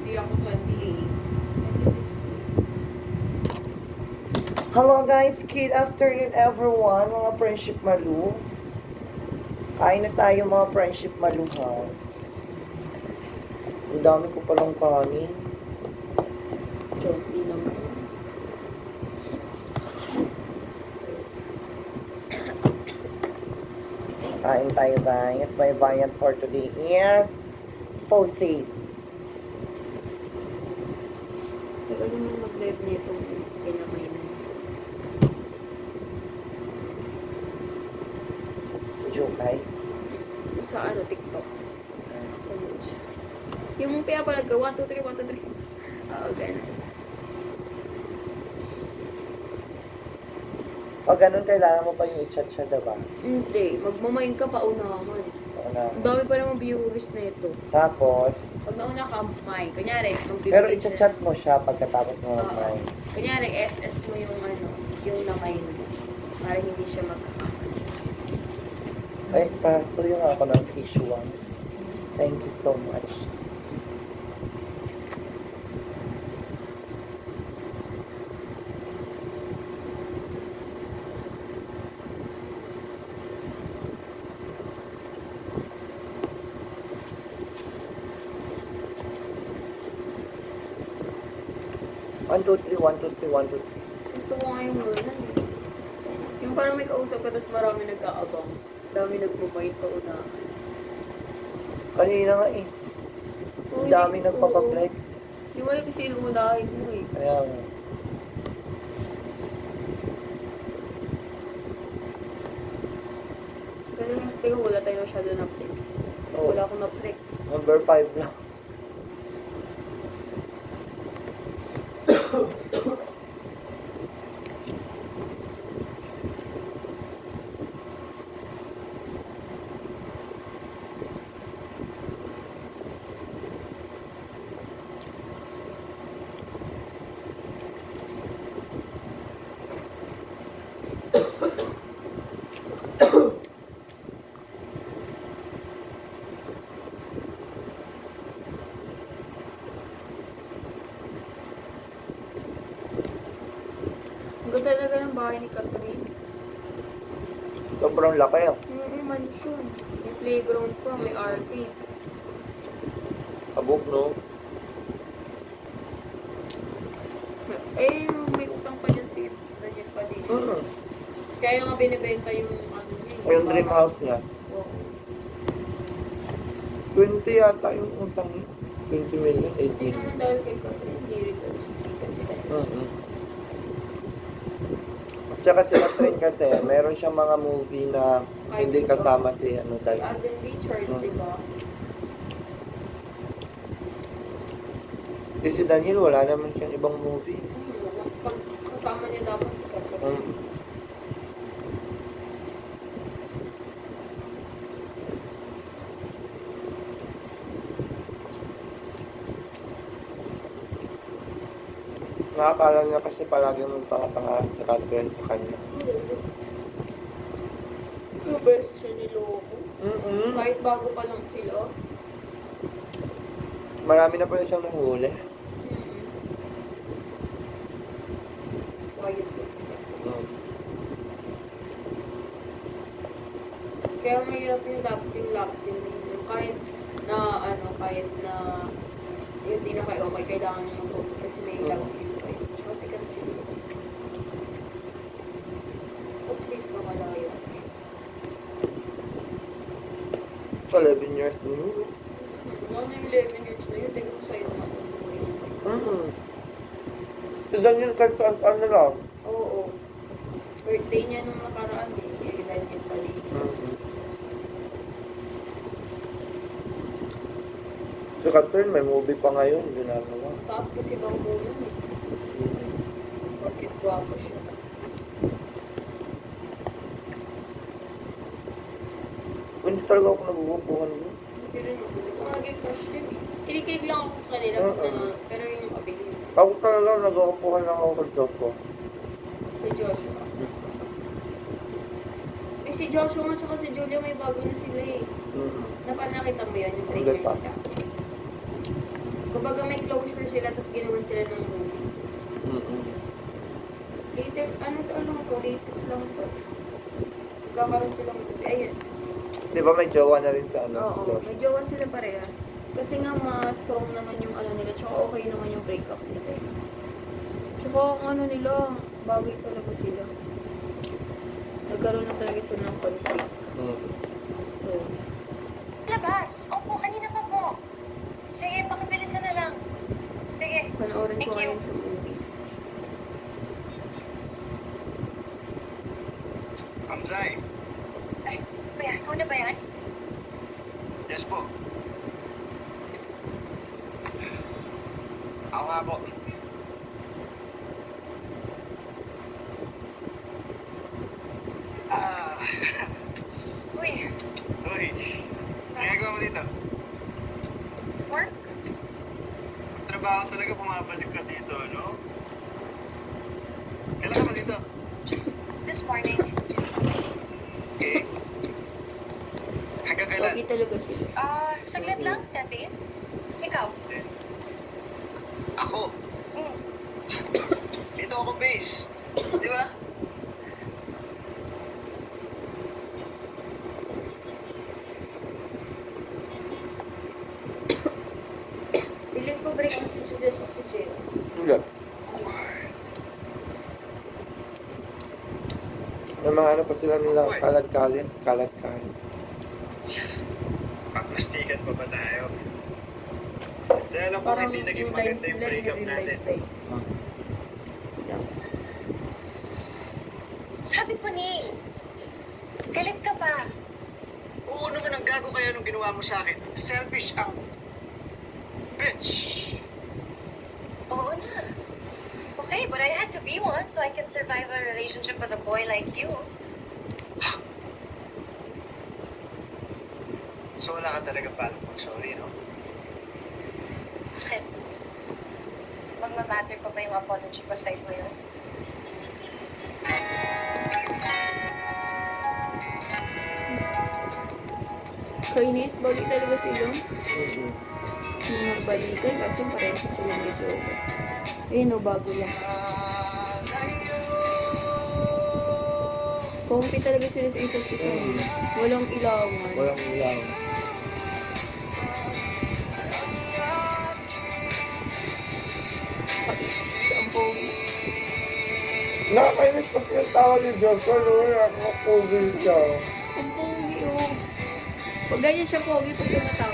Di ako 28. 2016. Hello guys, good afternoon everyone, mga friendship malu. Kain na tayo mga friendship malu ha. Ang dami ko palang kanin. Joke, di naman. Kain tayo guys. My variant for today is Fosi. Tagal naman mag-live nito. Pinamay na. Jukay. Sa ano, TikTok. Yung pinapalad ka, 1, 2, 3, 1, 2, 3. Oo, ganun. Pag ganun, kailangan mo pa yung i-chat siya, diba? Hindi, magmamain ka pa unahan. Ang dami pa naman viewers na ito. Tapos, Pag nauna ka, kumain. Kunyari, pero i-chat mo siya pagkatapos mo mag-try. Kunyari, SS mo yung ano, yung namain mo. Para hindi siya magkakakas. Ay, pastuyo nga ako ng tissue one. Thank you so much. One, two, three, one, two, three, one, two, three. Gusto ko nga yung muna eh. Yung parang may kausap ka, tapos marami nagkaabang. Dami nagbumain pa unahan. Kanina nga eh. Ang dami nagpapag-like. Yung wala kasi yung unahin mo eh. Kaya nga. Galing, teka, wala tayo masyado na flex. Oo. Wala akong na flex. Number 5 lang. Ang ganda talaga ng bahay ni Catherine. Sobrang laki ah. Mansion. May playground pa, may arcade. Kabog no? May utang pa dyan si Daniel Padilla. Kaya nga binibenta yung ano niya. Yung dream house niya. Oo. 20 yata yung utang niya. 20 million, Hindi 18. naman dahil kay Catherine, hindi rin daw sisikat sila. At saka sila train kasi, meron siyang mga movie na hindi kasama si ano Si dahil. Alden Richards, di ba? Si Daniel, wala naman siyang ibang movie. Pag kasama niya dapat si Catherine. Nakakala niya kasi palagi mong tanga-tanga sa Catherine sa kanya. Yung best siya ni Loco. Mm-mm. Kahit bago pa lang sila. Marami na pala siyang nanghuli. Quiet lang sila. Kaya mahirap yung lap team ninyo. Kahit na, kahit na yung di na kayo okay, kailangan nyo mag-vote kasi may lap team kayo. Tsaka sikat sila. At least nakalayo. So, 11 years na yun. Ano yung 11 years na yun? Tingnan ko sa'yo na. Si Daniel kahit saan na lang. Oo. Birthday niya nung nakaraan eh. Yung Daniel Padilla. Si Catherine, may movie pa ngayon, ginagawa. Taas kasi bang muna eh. Bakit gwapo siya? Hindi talaga ako nagugupuhan mo. Hindi rin ako. Hindi ko maging crush yun eh. Kinikilig lang ako sa kanila. Pero yung abiling Ako talaga nagugupuhan lang ako kay Joshua. kay Joshua. May si Joshua at saka si Julia may bago na sila eh. Nakita mo yan yung Hindi trailer pa. nila. Kumbaga may closure sila, tapos ginawan sila ng movie. Later, latest lang to. Magkakaroon silang movie. Ayun. Di ba may jowa na rin sa ano? Oo, Josh? may jowa sila parehas. Kasi nga mas strong naman yung ano nila, tsaka okay naman yung breakup nila. Tsaka ang ano nila, bagay talaga sila. Nagkaroon na talaga sila ng conflict. So, Labas. Opo, kanina pa po. Sige, pakibilisan na lang. Sige. panoorin ko Thank you. ngayon sa movie. Kamsay. Ay, kuya, ikaw na ba yan? Yes po. Ako nga po. Ah, Uy, uy. Nagagawa mo dito. work? Trabaho talaga bumabalik ka dito, no? Kailan ka ba dito? Just this morning. Okay. Hanggang kailan? Pogi talaga sila. Saglit lang, 10 days. Ikaw? Ako. Mm. Dito ako base. Di ba? Piling ko break na si Julia at si Jay. Hindi. May mga ano pa sila nila, kalat-kalit. Pagplastikan pa ba tayo? Dahil alam ko Parang hindi naging yung maganda lines yung nila, breakup yung real natin. life pa eh. Yeah. Sabi ko, Neil. Galit ka pa. Oo naman, ang gago kaya nung ginawa mo sa akin. Selfish ang bitch. Oo na. Okay, but I had to be one so I can survive a relationship with a boy like you. So wala ka talaga palang mag-sorry, no? Bakit? Magmamatter pa ba yung apology pa sa'yo ngayon? Kainis, bagay talaga sila. Yung nagbalikan, kasi parehas sila may jowa. Ayun o, bago lang. Comfy talaga sila sa isa't isa. Walang ilawan. Walang ilaw. Ang pogi. Nakakainis kasi yung tawa ni Joshua, no? Nakakapugil siya. Ang pogi, oh. Pag ganyan siya pogi, pag tumatawa.